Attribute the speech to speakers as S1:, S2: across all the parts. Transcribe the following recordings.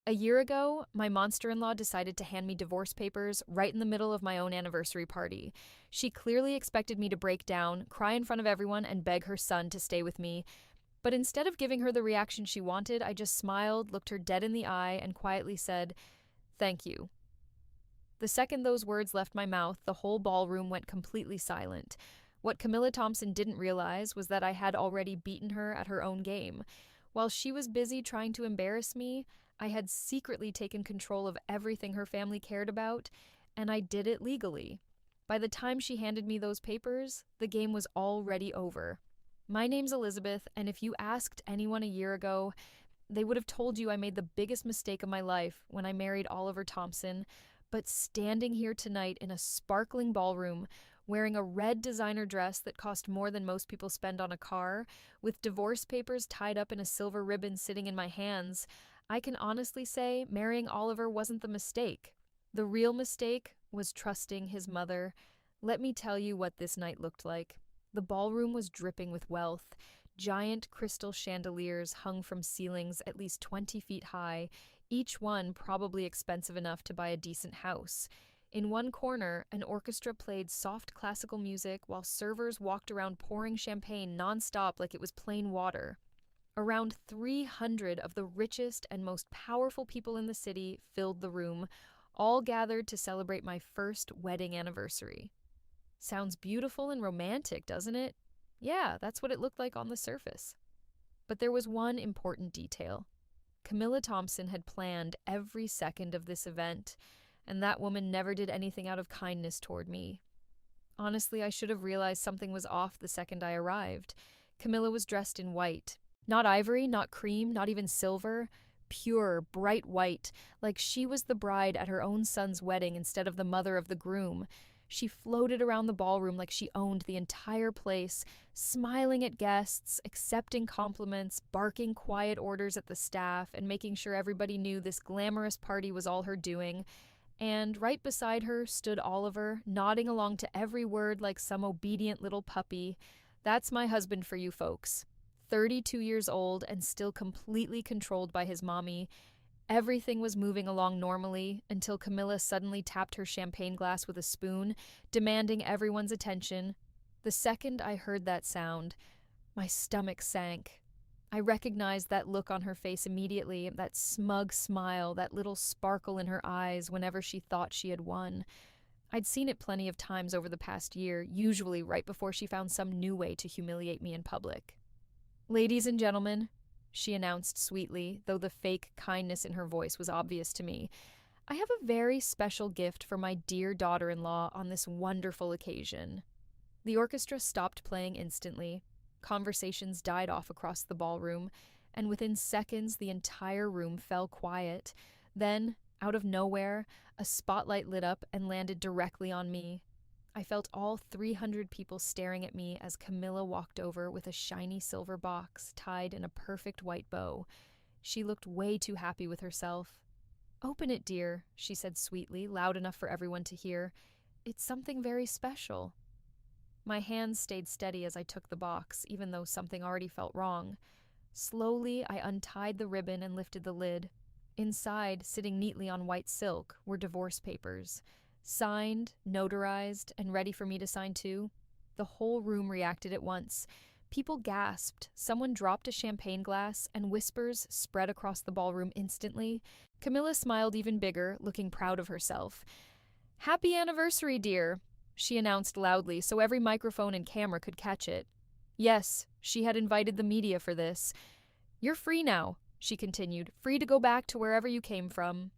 S1: A year ago, my monster-in-law decided to hand me divorce papers right in the middle of my own anniversary party. She clearly expected me to break down, cry in front of everyone, and beg her son to stay with me. But instead of giving her the reaction she wanted, I just smiled, looked her dead in the eye, and quietly said, "Thank you." The second those words left my mouth, the whole ballroom went completely silent. What Camilla Thompson didn't realize was that I had already beaten her at her own game. While she was busy trying to embarrass me, I had secretly taken control of everything her family cared about, and I did it legally. By the time she handed me those papers, the game was already over. My name's Elizabeth, and if you asked anyone a year ago, they would have told you I made the biggest mistake of my life when I married Oliver Thompson. But standing here tonight in a sparkling ballroom, wearing a red designer dress that cost more than most people spend on a car, with divorce papers tied up in a silver ribbon sitting in my hands, I can honestly say marrying Oliver wasn't the mistake. The real mistake was trusting his mother. Let me tell you what this night looked like. The ballroom was dripping with wealth. Giant crystal chandeliers hung from ceilings at least 20 feet high, each one probably expensive enough to buy a decent house. In one corner, an orchestra played soft classical music while servers walked around pouring champagne nonstop like it was plain water. Around 300 of the richest and most powerful people in the city filled the room, all gathered to celebrate my first wedding anniversary. Sounds beautiful and romantic, doesn't it? Yeah, that's what it looked like on the surface. But there was one important detail. Camilla Thompson had planned every second of this event, and that woman never did anything out of kindness toward me. Honestly, I should have realized something was off the second I arrived. Camilla was dressed in white. Not ivory, not cream, not even silver. Pure, bright white, like she was the bride at her own son's wedding instead of the mother of the groom. She floated around the ballroom like she owned the entire place, smiling at guests, accepting compliments, barking quiet orders at the staff, and making sure everybody knew this glamorous party was all her doing. And right beside her stood Oliver, nodding along to every word like some obedient little puppy. That's my husband for you folks. 32 years old and still completely controlled by his mommy. Everything was moving along normally until Camilla suddenly tapped her champagne glass with a spoon, demanding everyone's attention. The second I heard that sound, my stomach sank. I recognized that look on her face immediately, that smug smile, that little sparkle in her eyes whenever she thought she had won. I'd seen it plenty of times over the past year, usually right before she found some new way to humiliate me in public. "Ladies and gentlemen," she announced sweetly, though the fake kindness in her voice was obvious to me, "I have a very special gift for my dear daughter-in-law on this wonderful occasion." The orchestra stopped playing instantly. Conversations died off across the ballroom, and within seconds the entire room fell quiet. Then, out of nowhere, a spotlight lit up and landed directly on me. I felt all 300 people staring at me as Camilla walked over with a shiny silver box tied in a perfect white bow. She looked way too happy with herself. "Open it, dear," she said sweetly, loud enough for everyone to hear. "It's something very special." My hands stayed steady as I took the box, even though something already felt wrong. Slowly, I untied the ribbon and lifted the lid. Inside, sitting neatly on white silk, were divorce papers. Signed, notarized, and ready for me to sign too. The whole room reacted at once. People gasped, someone dropped a champagne glass, and whispers spread across the ballroom instantly. Camilla smiled even bigger, looking proud of herself. "Happy anniversary, dear," she announced loudly so every microphone and camera could catch it. Yes, she had invited the media for this. "You're free now," she continued, "free to go back to wherever you came from."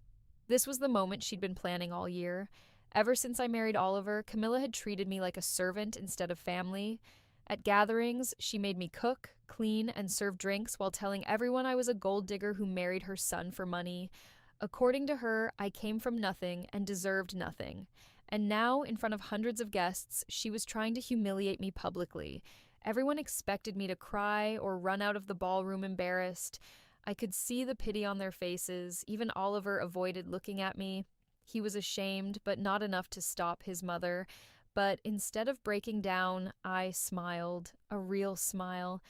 S1: This was the moment she'd been planning all year. Ever since I married Oliver, Camilla had treated me like a servant instead of family. At gatherings, she made me cook, clean, and serve drinks while telling everyone I was a gold digger who married her son for money. According to her, I came from nothing and deserved nothing. And now, in front of hundreds of guests, she was trying to humiliate me publicly. Everyone expected me to cry or run out of the ballroom embarrassed. I could see the pity on their faces. Even Oliver avoided looking at me. He was ashamed, but not enough to stop his mother. But instead of breaking down, I smiled, a real smile.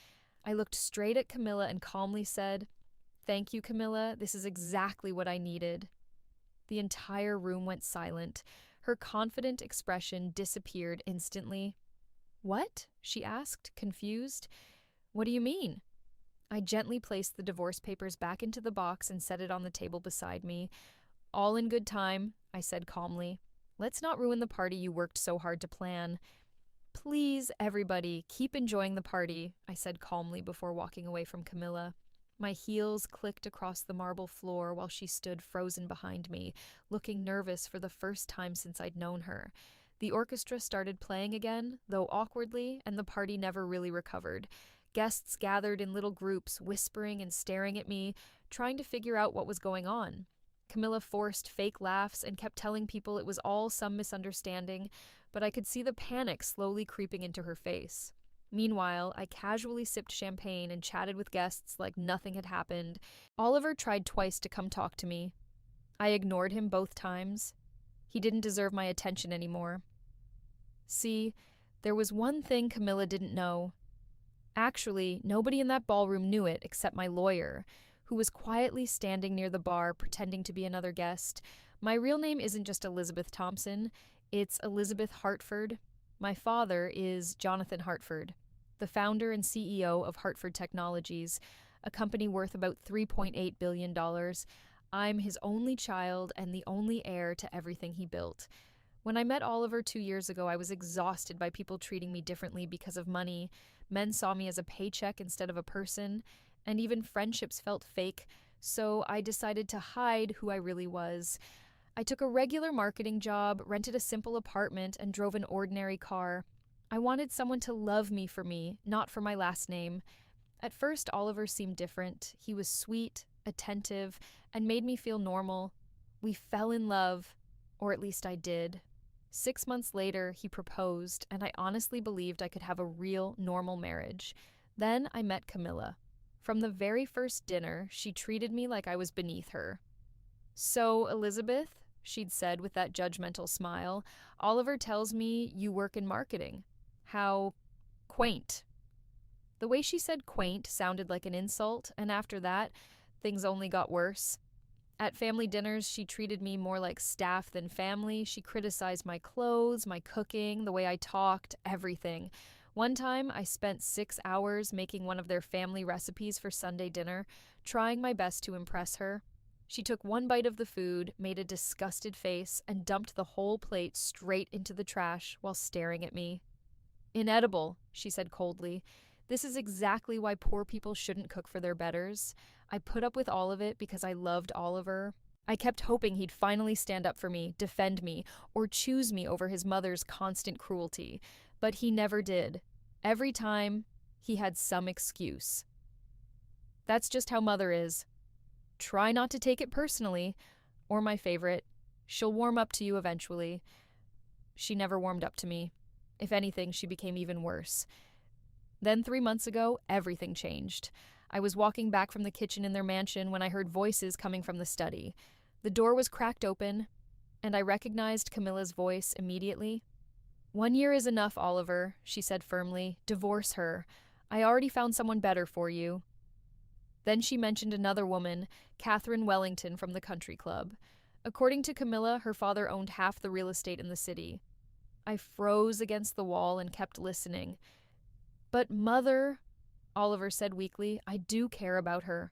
S1: I looked straight at Camilla and calmly said, Thank you, Camilla. This is exactly what I needed. The entire room went silent. Her confident expression disappeared instantly. What? She asked, confused. What do you mean? I gently placed the divorce papers back into the box and set it on the table beside me. All in good time, I said calmly. Let's not ruin the party you worked so hard to plan. Please, everybody, keep enjoying the party, I said calmly before walking away from Camilla. My heels clicked across the marble floor while she stood frozen behind me, looking nervous for the first time since I'd known her. The orchestra started playing again, though awkwardly, and the party never really recovered. Guests gathered in little groups, whispering and staring at me, trying to figure out what was going on. Camilla forced fake laughs and kept telling people it was all some misunderstanding, but I could see the panic slowly creeping into her face. Meanwhile, I casually sipped champagne and chatted with guests like nothing had happened. Oliver tried twice to come talk to me. I ignored him both times. He didn't deserve my attention anymore. See, there was one thing Camilla didn't know. Actually, nobody in that ballroom knew it except my lawyer, who was quietly standing near the bar pretending to be another guest. My real name isn't just Elizabeth Thompson, it's Elizabeth Hartford. My father is Jonathan Hartford, the founder and CEO of Hartford Technologies, a company worth about $3.8 billion. I'm his only child and the only heir to everything he built. When I met Oliver 2 years ago, I was exhausted by people treating me differently because of money. Men saw me as a paycheck instead of a person, and even friendships felt fake, so I decided to hide who I really was. I took a regular marketing job, rented a simple apartment, and drove an ordinary car. I wanted someone to love me, not for my last name. At first, Oliver seemed different. He was sweet, attentive, and made me feel normal. We fell in love, or at least I did. 6 months later, he proposed, and I honestly believed I could have a real, normal marriage. Then I met Camilla. From the very first dinner, she treated me like I was beneath her. So, Elizabeth, she'd said with that judgmental smile, Oliver tells me you work in marketing. How quaint. The way she said quaint sounded like an insult, and after that, things only got worse. At family dinners, she treated me more like staff than family. She criticized my clothes, my cooking, the way I talked, everything. One time, I spent 6 hours making one of their family recipes for Sunday dinner, trying my best to impress her. She took one bite of the food, made a disgusted face, and dumped the whole plate straight into the trash while staring at me. Inedible, she said coldly. This is exactly why poor people shouldn't cook for their betters. I put up with all of it because I loved Oliver. I kept hoping he'd finally stand up for me, defend me, or choose me over his mother's constant cruelty. But he never did. Every time, he had some excuse. That's just how Mother is. Try not to take it personally. Or my favorite, she'll warm up to you eventually. She never warmed up to me. If anything, she became even worse. Then 3 months ago, everything changed. I was walking back from the kitchen in their mansion when I heard voices coming from the study. The door was cracked open, and I recognized Camilla's voice immediately. 1 year is enough, Oliver, she said firmly. Divorce her. I already found someone better for you. Then she mentioned another woman, Catherine Wellington from the country club. According to Camilla, her father owned half the real estate in the city. I froze against the wall and kept listening. But Mother, Oliver said weakly, I do care about her.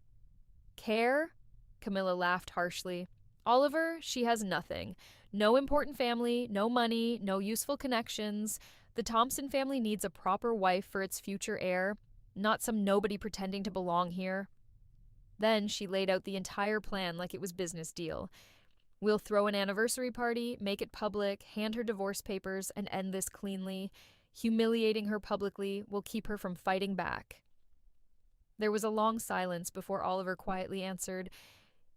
S1: Care? Camilla laughed harshly. Oliver, she has nothing. No important family, no money, no useful connections. The Thompson family needs a proper wife for its future heir, not some nobody pretending to belong here. Then she laid out the entire plan like it was business deal. We'll throw an anniversary party, make it public, hand her divorce papers, and end this cleanly. Humiliating her publicly will keep her from fighting back. There was a long silence before Oliver quietly answered,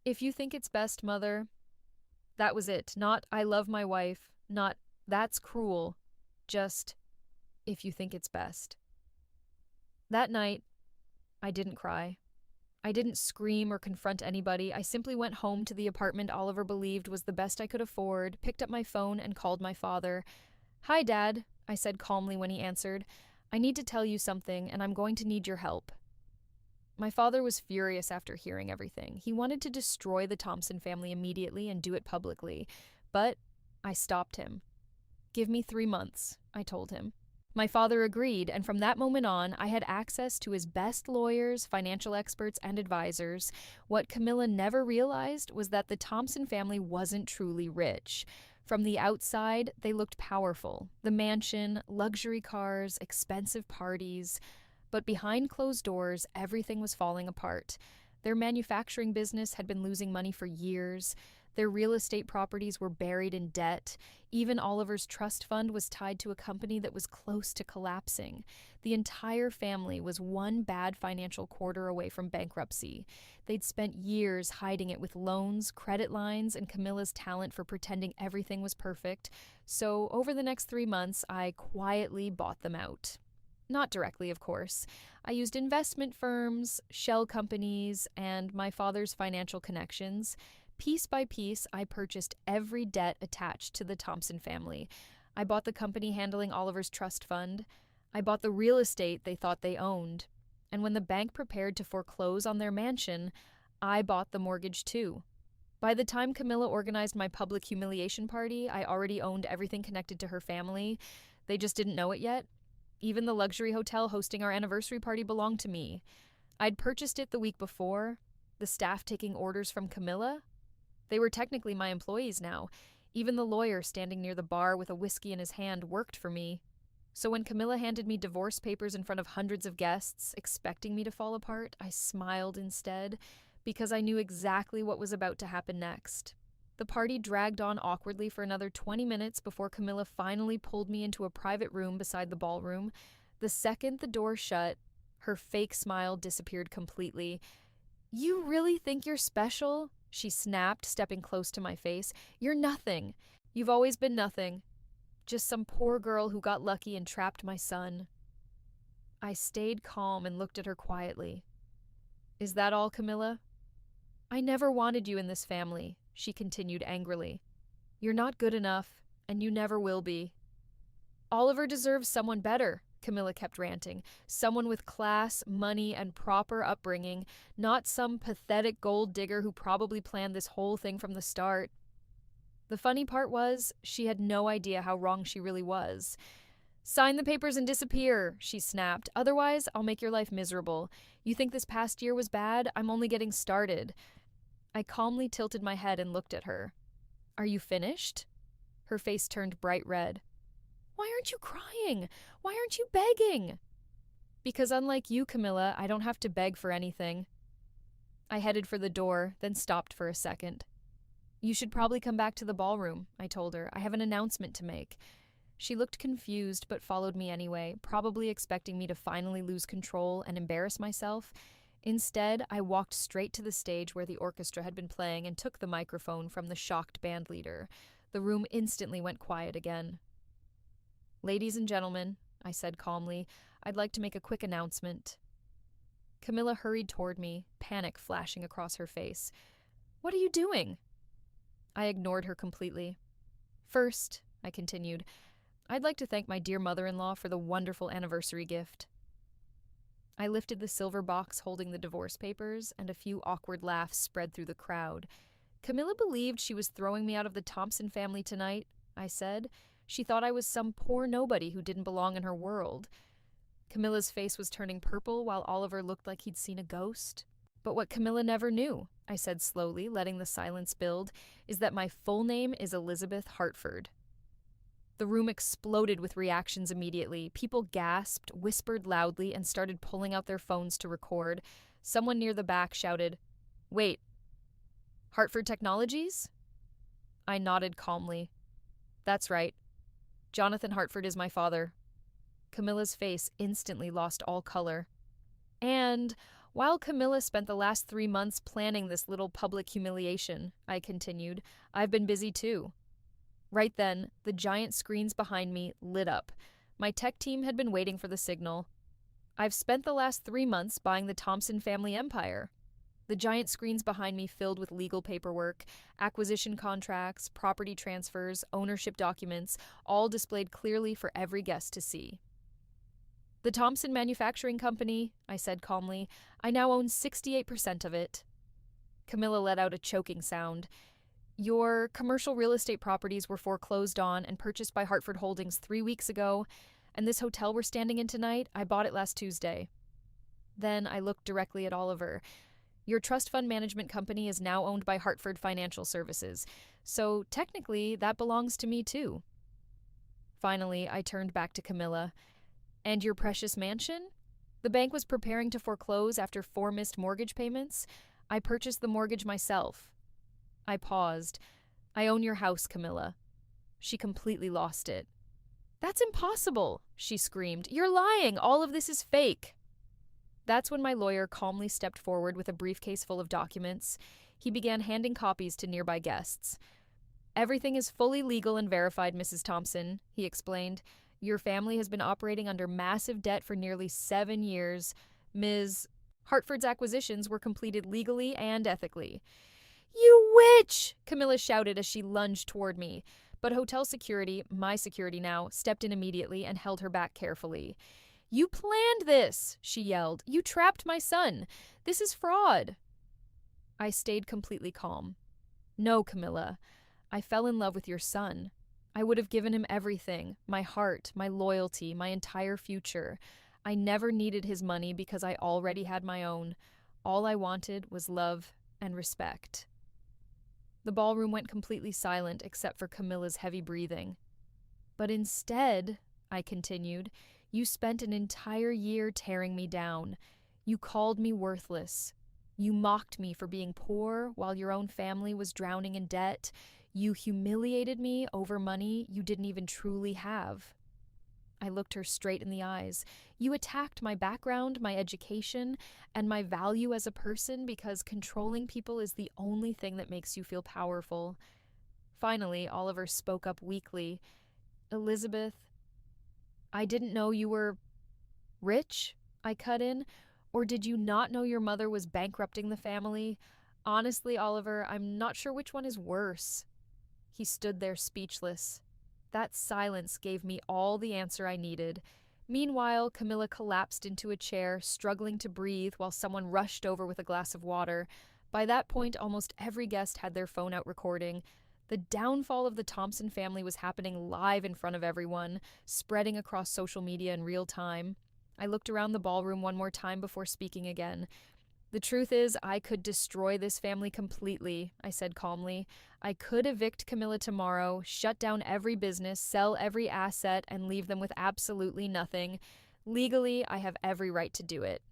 S1: If you think it's best, Mother. That was it. Not, I love my wife. Not, that's cruel. Just, if you think it's best. That night, I didn't cry. I didn't scream or confront anybody. I simply went home to the apartment Oliver believed was the best I could afford, picked up my phone, and called my father. Hi, Dad, I said calmly when he answered. I need to tell you something, and I'm going to need your help. My father was furious after hearing everything. He wanted to destroy the Thompson family immediately and do it publicly, but I stopped him. "Give me 3 months," I told him. My father agreed, and from that moment on, I had access to his best lawyers, financial experts, and advisors. What Camilla never realized was that the Thompson family wasn't truly rich. From the outside, they looked powerful. The mansion, luxury cars, expensive parties. But behind closed doors, everything was falling apart. Their manufacturing business had been losing money for years. Their real estate properties were buried in debt. Even Oliver's trust fund was tied to a company that was close to collapsing. The entire family was one bad financial quarter away from bankruptcy. They'd spent years hiding it with loans, credit lines, and Camilla's talent for pretending everything was perfect. So over the next 3 months, I quietly bought them out. Not directly, of course. I used investment firms, shell companies, and my father's financial connections. Piece by piece, I purchased every debt attached to the Thompson family. I bought the company handling Oliver's trust fund. I bought the real estate they thought they owned. And when the bank prepared to foreclose on their mansion, I bought the mortgage too. By the time Camilla organized my public humiliation party, I already owned everything connected to her family. They just didn't know it yet. Even the luxury hotel hosting our anniversary party belonged to me. I'd purchased it the week before. The staff taking orders from Camilla? They were technically my employees now. Even the lawyer standing near the bar with a whiskey in his hand worked for me. So when Camilla handed me divorce papers in front of hundreds of guests, expecting me to fall apart, I smiled instead, because I knew exactly what was about to happen next. The party dragged on awkwardly for another 20 minutes before Camilla finally pulled me into a private room beside the ballroom. The second the door shut, her fake smile disappeared completely. "You really think you're special?" she snapped, stepping close to my face. "You're nothing. You've always been nothing. Just some poor girl who got lucky and trapped my son." I stayed calm and looked at her quietly. "Is that all, Camilla?" "I never wanted you in this family," she continued angrily. "You're not good enough, and you never will be." "Oliver deserves someone better," Camilla kept ranting. "Someone with class, money, and proper upbringing, not some pathetic gold digger who probably planned this whole thing from the start." The funny part was, she had no idea how wrong she really was. "Sign the papers and disappear," she snapped. "Otherwise, I'll make your life miserable. You think this past year was bad? I'm only getting started." I calmly tilted my head and looked at her. "Are you finished?" Her face turned bright red. "Why aren't you crying? Why aren't you begging?" "Because unlike you, Camilla, I don't have to beg for anything." I headed for the door, then stopped for a second. "You should probably come back to the ballroom," I told her. "I have an announcement to make." She looked confused but followed me anyway, probably expecting me to finally lose control and embarrass myself. Instead, I walked straight to the stage where the orchestra had been playing and took the microphone from the shocked band leader. The room instantly went quiet again. "Ladies and gentlemen," I said calmly, "I'd like to make a quick announcement." Camilla hurried toward me, panic flashing across her face. "What are you doing?" I ignored her completely. "First," I continued, "I'd like to thank my dear mother-in-law for the wonderful anniversary gift." I lifted the silver box holding the divorce papers, and a few awkward laughs spread through the crowd. "Camilla believed she was throwing me out of the Thompson family tonight," I said. "She thought I was some poor nobody who didn't belong in her world." Camilla's face was turning purple while Oliver looked like he'd seen a ghost. "But what Camilla never knew," I said slowly, letting the silence build, "is that my full name is Elizabeth Hartford." The room exploded with reactions immediately. People gasped, whispered loudly, and started pulling out their phones to record. Someone near the back shouted, "Wait, Hartford Technologies?" I nodded calmly. "That's right. Jonathan Hartford is my father." Camilla's face instantly lost all color. "And while Camilla spent the last 3 months planning this little public humiliation," I continued, "I've been busy too." Right then, the giant screens behind me lit up. My tech team had been waiting for the signal. "I've spent the last 3 months buying the Thompson family empire." The giant screens behind me filled with legal paperwork, acquisition contracts, property transfers, ownership documents, all displayed clearly for every guest to see. The Thompson Manufacturing Company, I said calmly. I now own 68% of it. Camilla let out a choking sound. Your commercial real estate properties were foreclosed on and purchased by Hartford Holdings 3 weeks ago, and this hotel we're standing in tonight, I bought it last Tuesday. Then I looked directly at Oliver. Your trust fund management company is now owned by Hartford Financial Services, so technically that belongs to me too. Finally, I turned back to Camilla. And your precious mansion? The bank was preparing to foreclose after 4 missed mortgage payments. I purchased the mortgage myself. I paused. I own your house, Camilla. She completely lost it. That's impossible, she screamed. You're lying. All of this is fake. That's when my lawyer calmly stepped forward with a briefcase full of documents. He began handing copies to nearby guests. Everything is fully legal and verified, Mrs. Thompson, he explained. Your family has been operating under massive debt for nearly 7 years. Ms. Hartford's acquisitions were completed legally and ethically. You witch! Camilla shouted as she lunged toward me. But hotel security, my security now, stepped in immediately and held her back carefully. You planned this, she yelled. You trapped my son. This is fraud. I stayed completely calm. No, Camilla. I fell in love with your son. I would have given him everything, my heart, my loyalty, my entire future. I never needed his money because I already had my own. All I wanted was love and respect. The ballroom went completely silent except for Camilla's heavy breathing. But instead, I continued, you spent an entire year tearing me down. You called me worthless. You mocked me for being poor while your own family was drowning in debt. You humiliated me over money you didn't even truly have. I looked her straight in the eyes. You attacked my background, my education, and my value as a person because controlling people is the only thing that makes you feel powerful. Finally, Oliver spoke up weakly. Elizabeth, I didn't know you were rich, I cut in. Or did you not know your mother was bankrupting the family? Honestly, Oliver, I'm not sure which one is worse. He stood there speechless. That silence gave me all the answer I needed. Meanwhile, Camilla collapsed into a chair, struggling to breathe while someone rushed over with a glass of water. By that point, almost every guest had their phone out recording. The downfall of the Thompson family was happening live in front of everyone, spreading across social media in real time. I looked around the ballroom one more time before speaking again. The truth is, I could destroy this family completely, I said calmly. I could evict Camilla tomorrow, shut down every business, sell every asset, and leave them with absolutely nothing. Legally, I have every right to do it.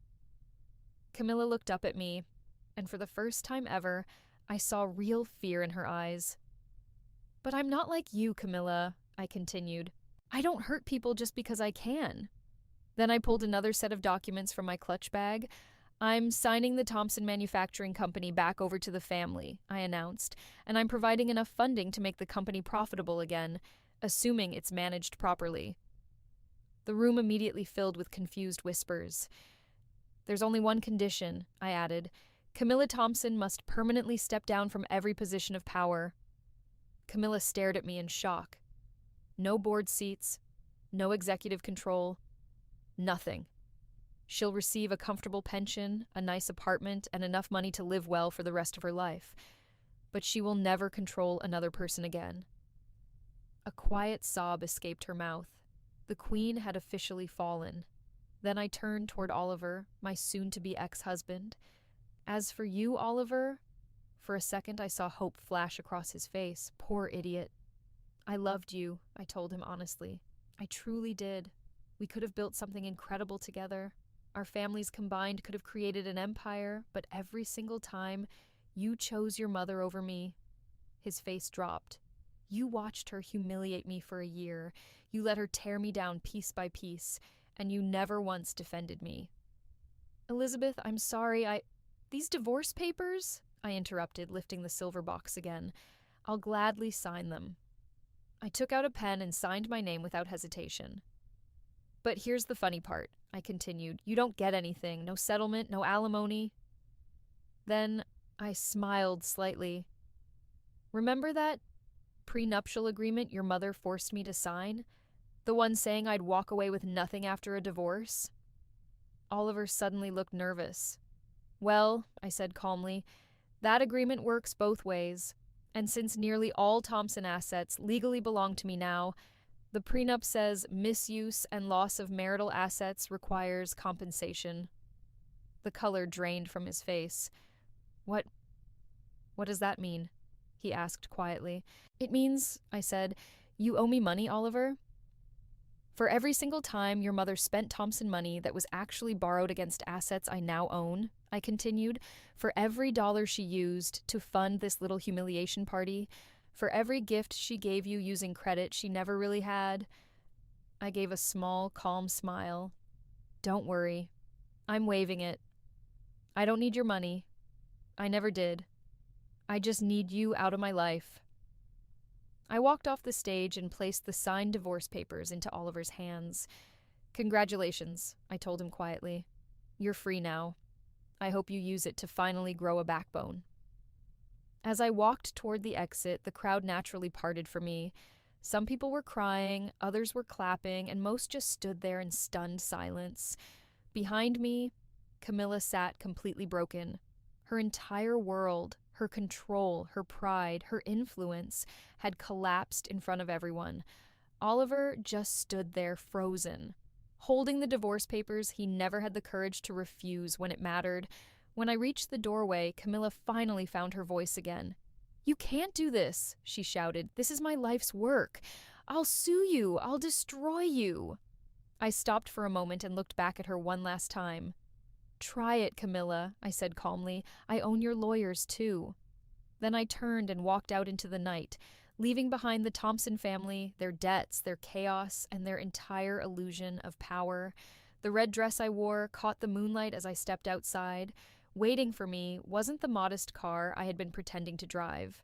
S1: Camilla looked up at me, and for the first time ever, I saw real fear in her eyes. But I'm not like you, Camilla, I continued. I don't hurt people just because I can. Then I pulled another set of documents from my clutch bag. I'm signing the Thompson Manufacturing Company back over to the family, I announced, and I'm providing enough funding to make the company profitable again, assuming it's managed properly. The room immediately filled with confused whispers. There's only one condition, I added. Camilla Thompson must permanently step down from every position of power. Camilla stared at me in shock. No board seats, no executive control, nothing. She'll receive a comfortable pension, a nice apartment, and enough money to live well for the rest of her life. But she will never control another person again. A quiet sob escaped her mouth. The queen had officially fallen. Then I turned toward Oliver, my soon-to-be ex-husband. As for you, Oliver, for a second I saw hope flash across his face. Poor idiot. I loved you, I told him honestly. I truly did. We could have built something incredible together. Our families combined could have created an empire, but every single time, you chose your mother over me. His face dropped. You watched her humiliate me for a year. You let her tear me down piece by piece, and you never once defended me. Elizabeth, I'm sorry, These divorce papers? I interrupted, lifting the silver box again. I'll gladly sign them. I took out a pen and signed my name without hesitation. But here's the funny part, I continued. You don't get anything, no settlement, no alimony. Then I smiled slightly. Remember that prenuptial agreement your mother forced me to sign? The one saying I'd walk away with nothing after a divorce? Oliver suddenly looked nervous. Well, I said calmly, that agreement works both ways. And since nearly all Thompson assets legally belong to me now, the prenup says misuse and loss of marital assets requires compensation. The color drained from his face. What does that mean? He asked quietly. It means, I said, you owe me money, Oliver. For every single time your mother spent Thompson money that was actually borrowed against assets I now own, I continued, for every dollar she used to fund this little humiliation party, for every gift she gave you using credit she never really had. I gave a small, calm smile. Don't worry. I'm waiving it. I don't need your money. I never did. I just need you out of my life. I walked off the stage and placed the signed divorce papers into Oliver's hands. Congratulations, I told him quietly. You're free now. I hope you use it to finally grow a backbone. As I walked toward the exit, the crowd naturally parted for me. Some people were crying, others were clapping, and most just stood there in stunned silence. Behind me, Camilla sat completely broken. Her entire world, her control, her pride, her influence had collapsed in front of everyone. Oliver just stood there frozen. Holding the divorce papers he never had the courage to refuse when it mattered. When I reached the doorway, Camilla finally found her voice again. You can't do this, she shouted. This is my life's work. I'll sue you. I'll destroy you. I stopped for a moment and looked back at her one last time. Try it, Camilla, I said calmly. I own your lawyers, too. Then I turned and walked out into the night, leaving behind the Thompson family, their debts, their chaos, and their entire illusion of power. The red dress I wore caught the moonlight as I stepped outside. Waiting for me wasn't the modest car I had been pretending to drive.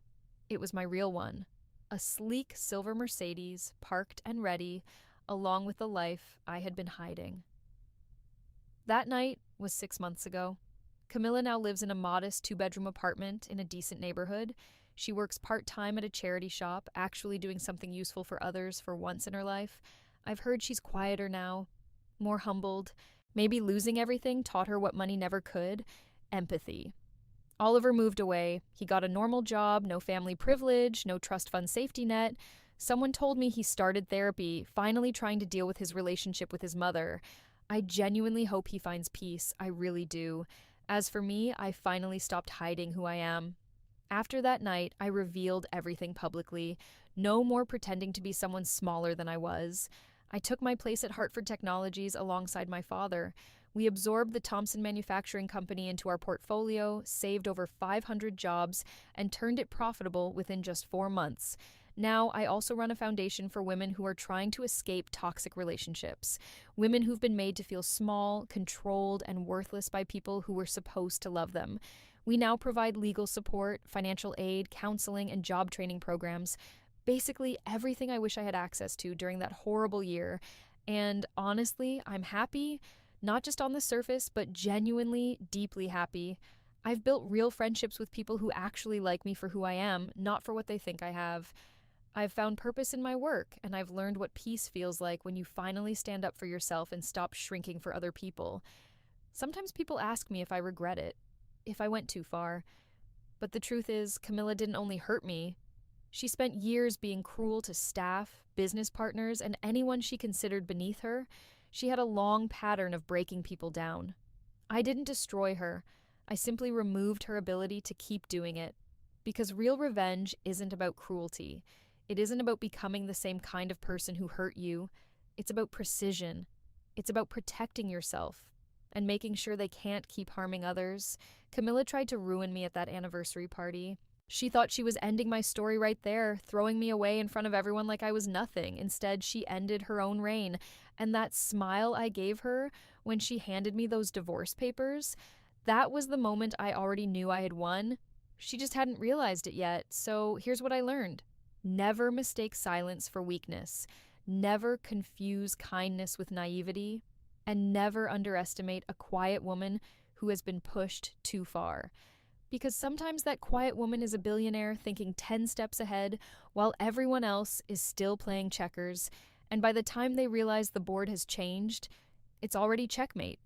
S1: It was my real one, a sleek silver Mercedes, parked and ready, along with the life I had been hiding. That night was 6 months ago. Camilla now lives in a modest 2-bedroom apartment in a decent neighborhood. She works part-time at a charity shop, actually doing something useful for others for once in her life. I've heard she's quieter now, more humbled. Maybe losing everything taught her what money never could: empathy. Oliver moved away. He got a normal job, no family privilege, no trust fund safety net. Someone told me he started therapy, finally trying to deal with his relationship with his mother. I genuinely hope he finds peace. I really do. As for me, I finally stopped hiding who I am. After that night, I revealed everything publicly. No more pretending to be someone smaller than I was. I took my place at Hartford Technologies alongside my father. We absorbed the Thompson Manufacturing Company into our portfolio, saved over 500 jobs, and turned it profitable within just 4 months. Now, I also run a foundation for women who are trying to escape toxic relationships. Women who've been made to feel small, controlled, and worthless by people who were supposed to love them. We now provide legal support, financial aid, counseling, and job training programs. Basically, everything I wish I had access to during that horrible year. And honestly, I'm happy, not just on the surface, but genuinely, deeply happy. I've built real friendships with people who actually like me for who I am, not for what they think I have. I've found purpose in my work, and I've learned what peace feels like when you finally stand up for yourself and stop shrinking for other people. Sometimes people ask me if I regret it, if I went too far. But the truth is, Camilla didn't only hurt me. She spent years being cruel to staff, business partners, and anyone she considered beneath her. She had a long pattern of breaking people down. I didn't destroy her. I simply removed her ability to keep doing it. Because real revenge isn't about cruelty. It isn't about becoming the same kind of person who hurt you. It's about precision. It's about protecting yourself and making sure they can't keep harming others. Camilla tried to ruin me at that anniversary party. She thought she was ending my story right there, throwing me away in front of everyone like I was nothing. Instead, she ended her own reign. And that smile I gave her when she handed me those divorce papers, that was the moment I already knew I had won. She just hadn't realized it yet. So here's what I learned. Never mistake silence for weakness. Never confuse kindness with naivety. And never underestimate a quiet woman who has been pushed too far. Because sometimes that quiet woman is a billionaire thinking 10 steps ahead while everyone else is still playing checkers. and by the time they realize the board has changed, it's already checkmate.